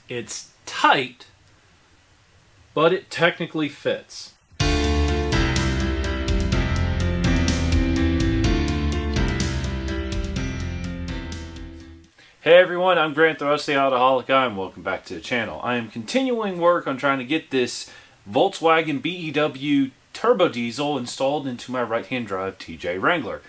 It's tight, but it technically fits. Hey everyone, I'm Grant the Rusty Autoholic guy, and welcome back to the channel. I am continuing work on trying to get this Volkswagen BEW turbo diesel installed into my right-hand drive TJ Wrangler.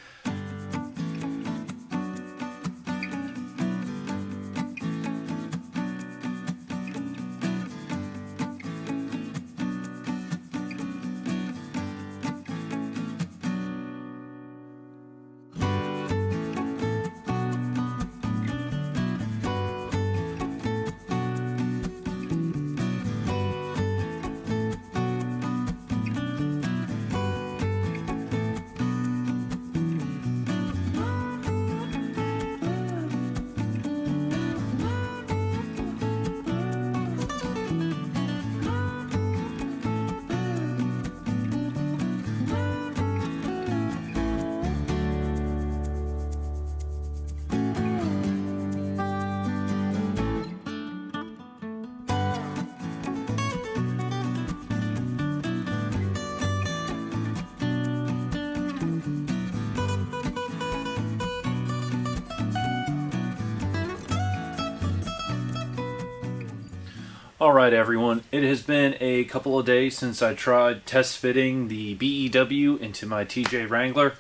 Alright everyone, it has been a couple of days since I tried test fitting the BEW into my TJ Wrangler,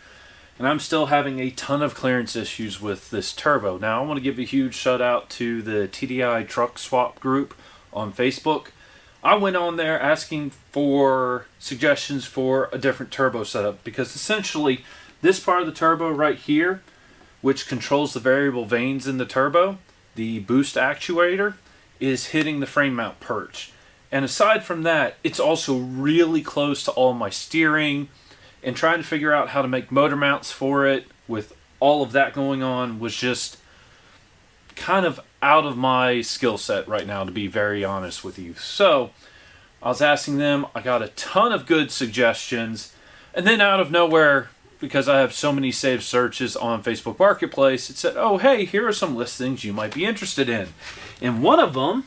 and I'm still having a ton of clearance issues with this turbo. Now I want to give a huge shout out to the TDI truck swap group on Facebook. I went on there asking for suggestions for a different turbo setup, because essentially this part of the turbo right here, which controls the variable vanes in the turbo, the boost actuator, is hitting the frame mount perch. And aside from that, it's also really close to all my steering, and trying to figure out how to make motor mounts for it with all of that going on was just kind of out of my skill set right now, to be very honest with you. So I was asking them, I got a ton of good suggestions, and then out of nowhere, because I have so many saved searches on Facebook Marketplace, it said, oh hey, here are some listings you might be interested in. And one of them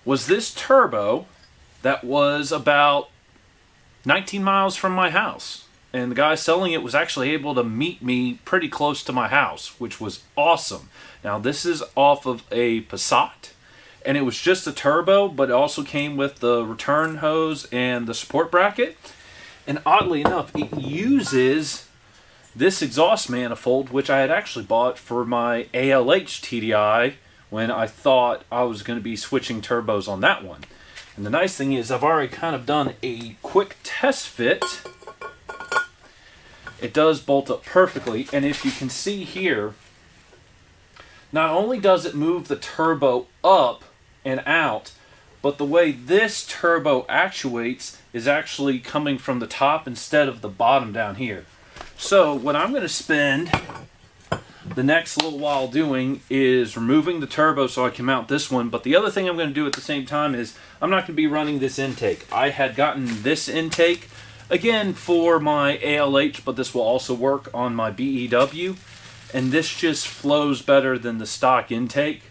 was this turbo that was about 19 miles from my house. And the guy selling it was actually able to meet me pretty close to my house, which was awesome. Now this is off of a Passat, and it was just a turbo, but it also came with the return hose and the support bracket. And oddly enough, it uses this exhaust manifold, which I had actually bought for my ALH TDI when I thought I was going to be switching turbos on that one. And the nice thing is I've already kind of done a quick test fit. It does bolt up perfectly, and if you can see here, not only does it move the turbo up and out, but the way this turbo actuates is actually coming from the top instead of the bottom down here. So what I'm going to spend the next little while doing is removing the turbo so I can mount this one. But the other thing I'm going to do at the same time is I'm not going to be running this intake. I had gotten this intake again for my ALH, but this will also work on my BEW, and this just flows better than the stock intake.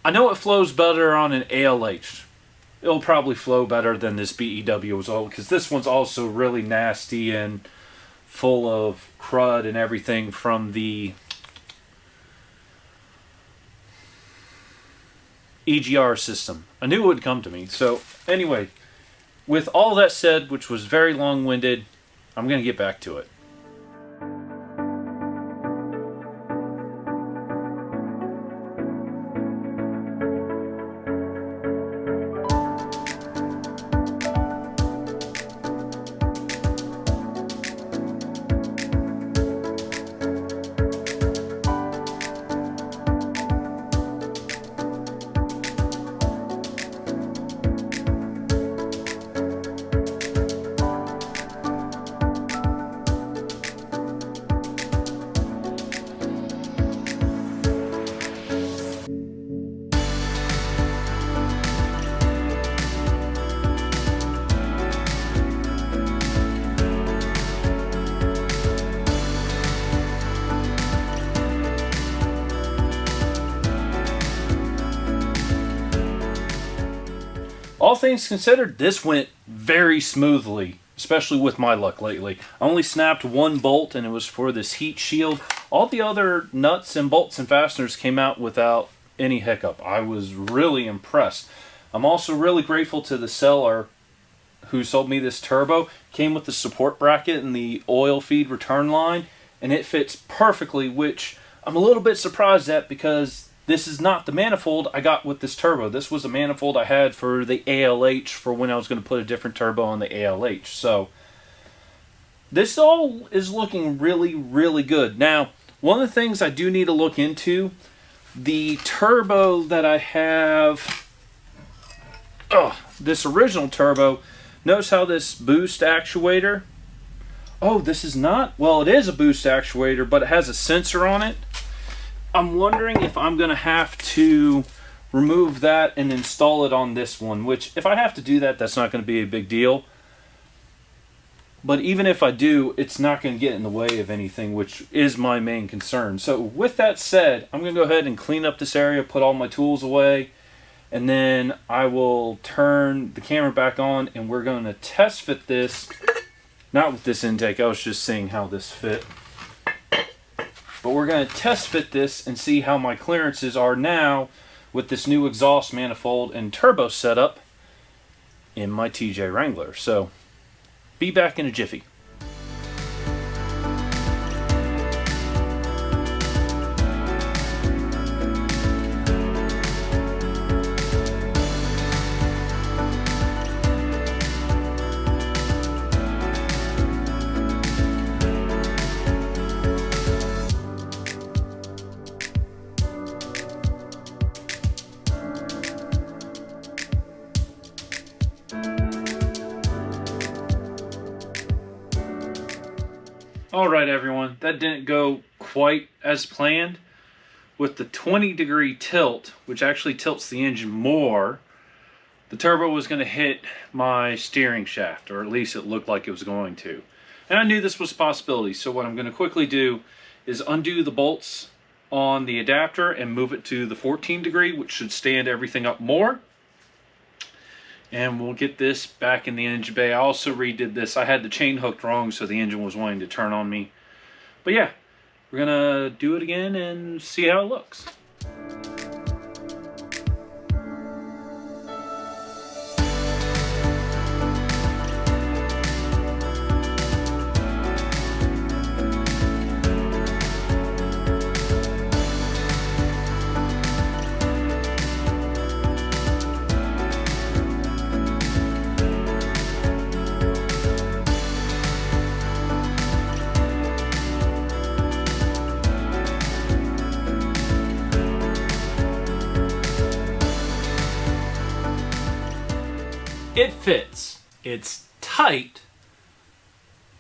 I know it flows better on an ALH. It'll probably flow better than this BEW as well, because this one's also really nasty and full of crud and everything from the EGR system. I knew it would come to me. So anyway, with all that said, which was very long-winded, I'm going to get back to it. all things considered, this went very smoothly, especially with my luck lately. I only snapped one bolt, and it was for this heat shield. All the other nuts and bolts and fasteners came out without any hiccup. I was really impressed. I'm also really grateful to the seller who sold me this turbo. Came with the support bracket and the oil feed return line, and it fits perfectly, which I'm a little bit surprised at because this is not the manifold I got with this turbo. This was a manifold I had for the ALH for when I was going to put a different turbo on the ALH. So this all is looking really, really good. Now, one of the things I do need to look into, the turbo that I have, this original turbo, notice how this boost actuator, this is not, well, it is a boost actuator, but it has a sensor on it. I'm wondering if I'm going to have to remove that and install it on this one, which if I have to do that, that's not going to be a big deal. But even if I do, it's not going to get in the way of anything, which is my main concern. So with that said, I'm going to go ahead and clean up this area, put all my tools away, and then I will turn the camera back on and we're going to test fit this. Not with this intake, I was just seeing how this fit. But we're going to test fit this and see how my clearances are now with this new exhaust manifold and turbo setup in my TJ Wrangler. So, be back in a jiffy. Alright everyone, that didn't go quite as planned. With the 20-degree tilt, which actually tilts the engine more, the turbo was going to hit my steering shaft, or at least it looked like it was going to. And I knew this was a possibility, so what I'm going to quickly do is undo the bolts on the adapter and move it to the 14 degree, which should stand everything up more. And we'll get this back in the engine bay. I also redid this. I had the chain hooked wrong, so the engine was wanting to turn on me. But yeah, we're gonna do it again and see how it looks. It fits. It's tight,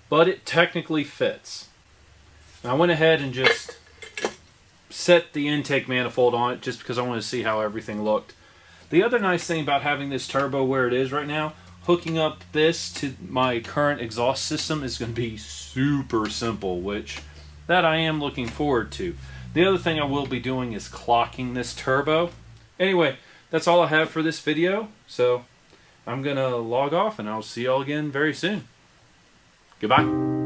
but it technically fits. I went ahead and just set the intake manifold on it just because I wanted to see how everything looked. The other nice thing about having this turbo where it is right now, hooking up this to my current exhaust system is going to be super simple, which that I am looking forward to. The other thing I will be doing is clocking this turbo. Anyway, that's all I have for this video, so I'm going to log off and I'll see y'all again very soon. Goodbye.